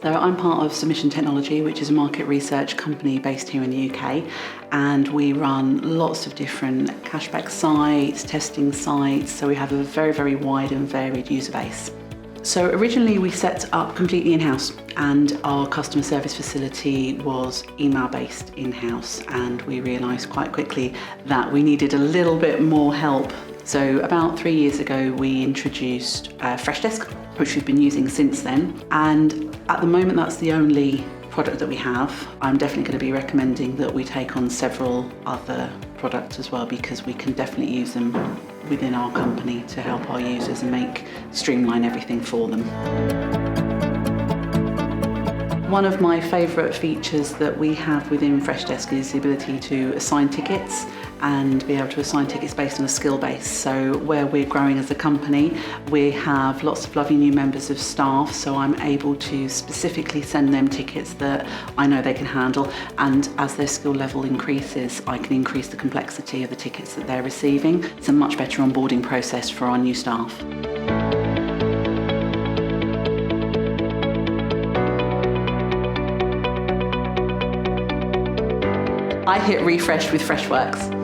So I'm part of Submission Technology, which is a market research company based here in the UK, and we run lots of different cashback sites, testing sites, so we have a very, very wide and varied user base. So originally we set up completely in-house, and our customer service facility was email-based in-house, and we realised quite quickly that we needed a little bit more help. So about 3 years ago we introduced Freshdesk, which we've been using since then, and at the moment that's the only product that we have. I'm definitely going to be recommending that we take on several other products as well, because we can definitely use them within our company to help our users and streamline everything for them. One of my favourite features that we have within Freshdesk is the ability to assign tickets and be able to assign tickets based on a skill base. So where we're growing as a company, we have lots of lovely new members of staff, so I'm able to specifically send them tickets that I know they can handle, and as their skill level increases, I can increase the complexity of the tickets that they're receiving. It's a much better onboarding process for our new staff. I hit refresh with Freshworks.